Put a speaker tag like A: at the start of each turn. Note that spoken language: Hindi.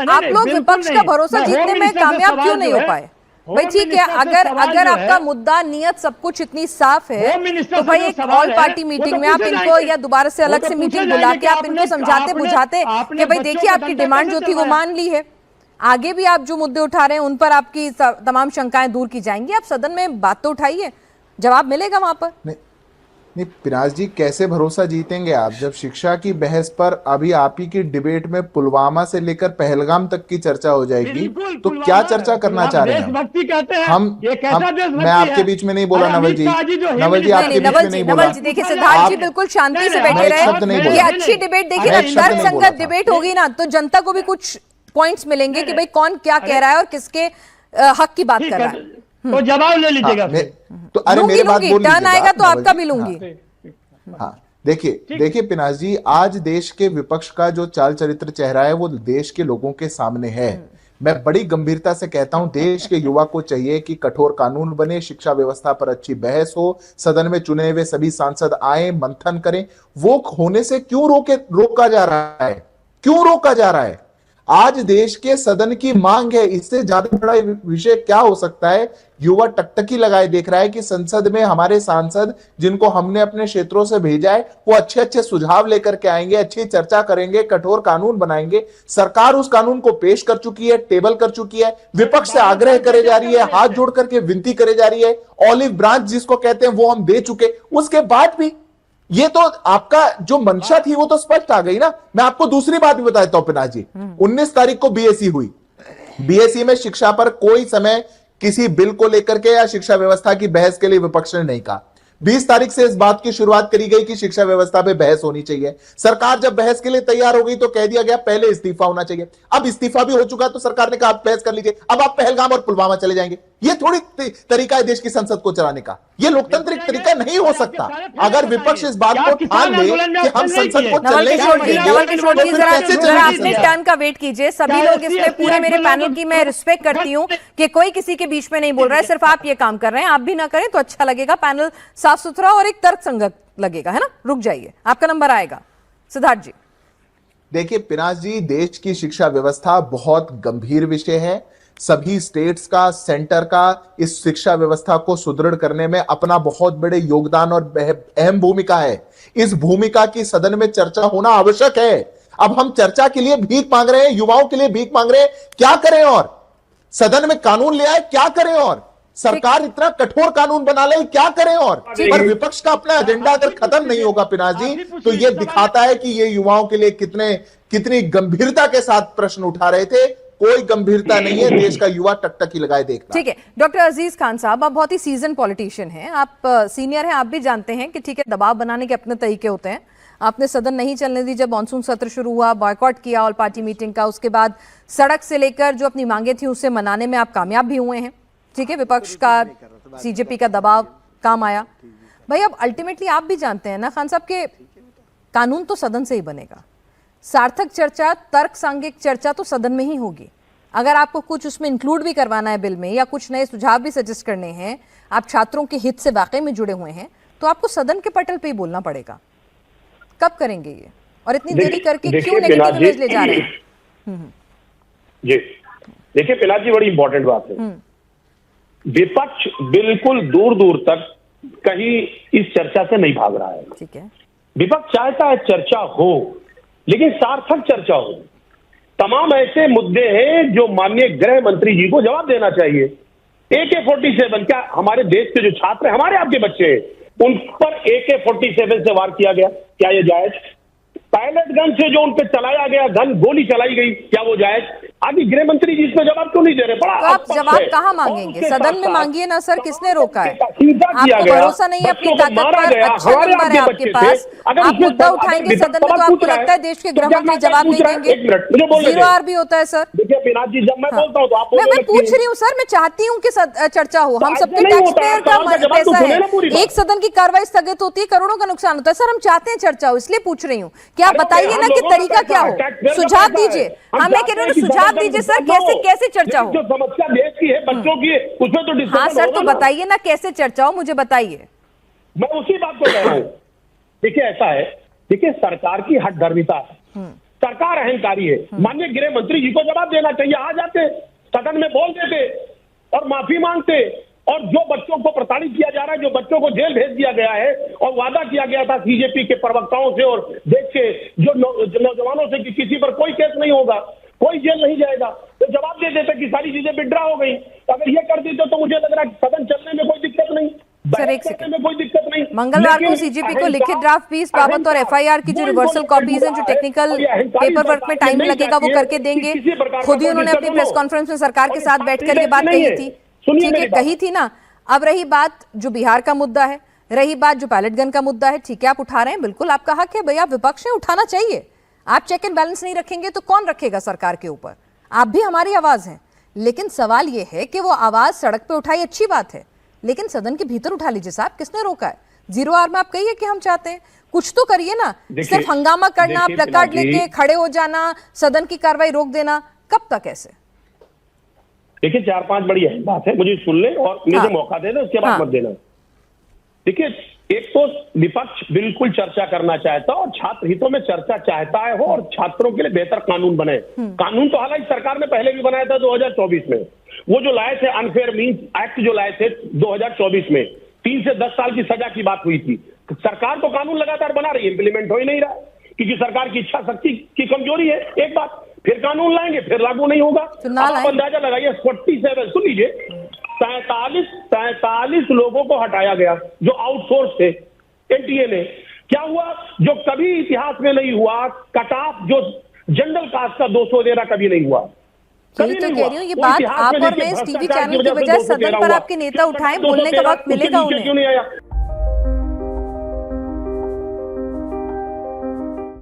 A: आप लोग विपक्ष का भरोसा जीतने में कामयाब क्यों नहीं हो पाए? भाई ठीक है, अगर आपका मुद्दा नियत सब कुछ इतनी साफ है तो भाई एक ऑल पार्टी मीटिंग में आप इनको या दोबारा से अलग से मीटिंग बुला के आप इनको समझाते बुझाते कि भाई देखिए आपकी डिमांड जो थी वो मान ली है, आगे भी आप जो मुद्दे उठा रहे हैं उन पर आपकी तमाम शंकाएं दूर की जाएंगी। आप सदन में बात तो उठाइए, जवाब मिलेगा वहां पर।
B: नहीं पिनाज जी, कैसे भरोसा जीतेंगे आप जब शिक्षा की बहस पर अभी आप ही की डिबेट में पुलवामा से लेकर पहलगाम तक की चर्चा हो जाएगी, तो क्या चर्चा करना चाह रहे हैं हम? मैं आपके बीच में नहीं बोला नवल जी, नवल जी आपके बीच में नहीं बोला।
A: देखिए सिद्धार्थ जी बिल्कुल शांति से बैठे रहे, ये अच्छी डिबेट देखिए ना, तर्कसंगत डिबेट होगी ना तो जनता को भी कुछ पॉइंट्स मिलेंगे कि भाई कौन क्या कह रहा है और किसके हक की बात कर रहा है।
C: तो जवाब ले लीजिएगा।
B: तो अरे मेरी बात बोल
A: टर्न आएगा तो आपका भी लूंगी।
B: हाँ देखिए पिनाज जी, आज देश के विपक्ष का जो चाल चरित्र चेहरा है वो देश के लोगों के सामने है। मैं बड़ी गंभीरता से कहता हूं, देश के युवा को चाहिए कि कठोर कानून बने, शिक्षा व्यवस्था पर अच्छी बहस हो, सदन में चुने हुए सभी सांसद आए, मंथन करें। वो होने से क्यों रोका जा रहा है? क्यों रोका जा रहा है? आज देश के सदन की मांग है, इससे ज्यादा बड़ा विषय क्या हो सकता है? युवा टकटकी लगाए देख रहा है कि संसद में हमारे सांसद जिनको हमने अपने क्षेत्रों से भेजा है वो अच्छे अच्छे सुझाव लेकर के आएंगे, अच्छी चर्चा करेंगे, कठोर कानून बनाएंगे। सरकार उस कानून को पेश कर चुकी है, टेबल कर चुकी है, विपक्ष से आग्रह करे जा रही है, हाथ जोड़ करके विनती करे जा रही है, ऑलिव ब्रांच जिसको कहते हैं वो हम दे चुके। उसके बाद भी ये तो आपका जो मंशा थी वो तो स्पष्ट आ गई ना। मैं आपको दूसरी बात भी बताता हूं पिनाज जी, 19 तारीख को बीएससी हुई। बीएससी में शिक्षा पर कोई समय किसी बिल को लेकर के या शिक्षा व्यवस्था की बहस के लिए विपक्ष ने नहीं कहा। 20 तारीख से इस बात की शुरुआत करी गई कि शिक्षा व्यवस्था पे बहस होनी चाहिए। सरकार जब बहस के लिए तैयार हो गई तो कह दिया गया पहले इस्तीफा होना चाहिए। अब इस्तीफा भी हो चुका तो सरकार ने कहा आप बहस कर लीजिए, अब आप पहलगाम और पुलवामा चले जाएंगे। ये थोड़ी तरीका है देश की संसद को चलाने का, ये लोकतांत्रिक तरीका नहीं हो सकता। अगर विपक्ष इस बात को ठान ले कि हम संसद को चलने
A: आपने टर्न का वेट कीजिए। सभी लोग इसमें पूरे मेरे पैनल की मैं रिस्पेक्ट करती हूँ कि कोई किसी के बीच में नहीं बोल रहा है, सिर्फ आप ये काम कर रहे हैं। आप भी ना करें तो अच्छा लगेगा, पैनल साफ सुथरा और एक तर्कसंगत लगेगा, है ना। रुक जाइए, आपका नंबर आएगा। सिद्धार्थ जी
B: देखिए पिनाज जी, देश की शिक्षा व्यवस्था बहुत गंभीर विषय है। सभी स्टेट्स का, सेंटर का इस शिक्षा व्यवस्था को सुदृढ़ करने में अपना बहुत बड़े योगदान और अहम भूमिका है। इस भूमिका की सदन में चर्चा होना आवश्यक है। अब हम चर्चा के लिए भीख मांग रहे हैं, युवाओं के लिए भीख मांग रहे हैं, क्या करें? और सदन में कानून ले आए, क्या करें? और सरकार इतना कठोर कानून बना ले, क्या करें? और पर विपक्ष का अपना एजेंडा अगर खत्म नहीं होगा पिनाज जी, तो ये दिखाता है कि ये युवाओं के लिए कितनी गंभीरता के साथ प्रश्न उठा रहे थे। कोई गंभीरता नहीं है, देश का युवा टकटकी लगाए देख रहा।
A: ठीक है, डॉक्टर अजीज खान साहब, आप बहुत ही सीजन पॉलिटिशियन हैं, आप सीनियर हैं, आप भी जानते हैं कि ठीक है दबाव बनाने के अपने तरीके होते हैं। आपने सदन नहीं चलने दी जब मानसून सत्र शुरू हुआ, बॉयकॉट किया ऑल पार्टी मीटिंग का, उसके बाद सड़क से लेकर जो अपनी मांगे थी उसे मनाने में आप कामयाब भी हुए हैं। ठीक है, विपक्ष का, सीजेपी का दबाव काम आया। भाई अब अल्टीमेटली आप भी जानते हैं ना खान साहब के कानून तो सदन से ही बनेगा। सार्थक चर्चा, तर्क सांगिक चर्चा तो सदन में ही होगी। अगर आपको कुछ उसमें इंक्लूड भी करवाना है बिल में या कुछ नए सुझाव भी सजेस्ट करने हैं, आप छात्रों के हित से वाकई में जुड़े हुए हैं, तो आपको सदन के पटल पे ही बोलना पड़ेगा। कब करेंगे ये? और इतनी देरी करके क्यों नेगेटिव इमेज ले जा रहे हैं?
D: जी देखिए पिनाज जी, बड़ी इंपॉर्टेंट बात है। विपक्ष बिल्कुल दूर दूर तक कहीं इस चर्चा से नहीं भाग रहा है।
A: ठीक है,
D: विपक्ष चाहता है चर्चा हो, लेकिन सार्थक चर्चा हो। तमाम ऐसे मुद्दे हैं जो माननीय गृह मंत्री जी को जवाब देना चाहिए। AK-47, क्या हमारे देश के जो छात्र हैं, हमारे आपके बच्चे हैं, उन पर AK-47 से वार किया गया, क्या ये जायज? पायलट गन से जो उन पर चलाया गया गोली चलाई गई, क्या वो जायज? आगे गृह मंत्री जी इसमें जवाब क्यों नहीं दे रहे? बड़ा
A: तो आप जवाब कहाँ मांगेंगे? सदन में मांगिए ना सर, किसने रोका है? आपको भरोसा नहीं है अपनी ताकत पर? अच्छा नंबर है आपके पास, आप मुद्दा उठाएंगे सदन में तो आपको लगता है देश के गृह मंत्री जवाब नहीं देंगे? 0 आर भी होता है सर।
D: देखिए पिनाज जी, जब मैं बोलता हूँ तो आप
A: मैं पूछ रही हूँ सर, मैं चाहती हूँ कि चर्चा हो। हम सबके टैक्स पेयर का पैसा है, एक सदन की कार्रवाई स्थगित होती है, करोड़ों का नुकसान होता है। सर हम चाहते हैं चर्चा हो, इसलिए पूछ रही हूँ कि आप बताइए ना कि तरीका क्या हो, सुझाव दीजिए। हमें कह रहे हैं सुझाव दीजिए सर, कैसे चर्चा हो?
D: जो समस्या देश की है, बच्चों की है, उसमें तो डिस्कशन।
A: हाँ सर, तो बताइए ना कैसे चर्चा हो, मुझे बताइए।
D: मैं उसी बात को कह रहा हूँ। देखिए ऐसा है, देखिए सरकार की हठधर्मिता है। सरकार अहंकारी है। माननीय गृह मंत्री जी को जवाब देना चाहिए, आ जाते सदन में बोल देते और माफी मांगते। और जो बच्चों को प्रताड़ित किया जा रहा है, जो बच्चों को जेल भेज दिया गया है और वादा किया गया था बीजेपी के प्रवक्ताओं से और देश के जो नौजवानों से कि किसी पर कोई केस नहीं होगा, कोई जेल नहीं जाएगा, तो जवाब दे देते कि सारी चीजें विड्रा हो गई। अगर ये कर देते तो मुझे लग रहा है सदन चलने में कोई दिक्कत नहीं,
A: सर, एक
D: करने में कोई दिक्कत नहीं।
A: मंगलवार को
D: लेकिन
A: सीजेपी को लिखित ड्राफ्ट पीस बाबत और एफआईआर की जो रिवर्सल कॉपीज हैं, जो टेक्निकल पेपर वर्क में टाइम लगेगा वो करके देंगे। खुद ही उन्होंने अपनी प्रेस कॉन्फ्रेंस में सरकार के साथ बैठकर ये बात कही थी, ठीक है, कही थी ना। अब रही बात जो बिहार का मुद्दा है, रही बात जो पैलेट गन का मुद्दा है, ठीक है, आप उठा रहे हैं, बिल्कुल आपका हक है भैया, विपक्ष है, उठाना चाहिए। आप चेक एंड बैलेंस नहीं रखेंगे तो कौन रखेगा सरकार के ऊपर? आप भी हमारी आवाज हैं, लेकिन सवाल यह है कि वो आवाज सड़क पे उठाई, अच्छी बात है, लेकिन सदन के भीतर उठा लीजिए साहब, किसने रोका है? 0 आवर में आप कहिए कि हम चाहते हैं, कुछ तो करिए ना। सिर्फ हंगामा करना, प्लकार्ड लेके खड़े हो जाना, सदन की कार्रवाई रोक देना, कब तक ऐसे?
D: देखिए 4-5 बड़ी अहम बात है, मुझे सुन ले और मुझे मौका दे दे, उसके बाद मत देना। देखिए, एक तो विपक्ष बिल्कुल चर्चा करना चाहता है और छात्र हितों में चर्चा चाहता है हो और छात्रों के लिए बेहतर कानून बने। कानून तो हालांकि सरकार ने पहले भी बनाया था 2024 में, वो जो लाए थे अनफेयर मीन्स एक्ट जो लाए थे 2024 में, 3 से 10 साल की सजा की बात हुई थी। सरकार तो कानून लगातार बना रही है, इम्प्लीमेंट हो ही नहीं रहा, क्योंकि सरकार की इच्छा शक्ति की कमजोरी है। एक बात, फिर कानून लाएंगे, फिर लागू नहीं होगा। आप अंदाजा लगाइए, 47 सुन लीजिए, 43 लोगों को हटाया गया जो आउटसोर्स थे एनटीए ने। क्या हुआ जो कभी इतिहास में नहीं हुआ, कट ऑफ जो जनरल कास्ट का 200 देना कभी नहीं हुआ।
A: यही तो कह रही हूँ, ये बात आप और मैं इस टीवी चैनल की वजह सदन पर आपके नेता उठाएं, बोलने का वक्त मिलेगा उन्हें।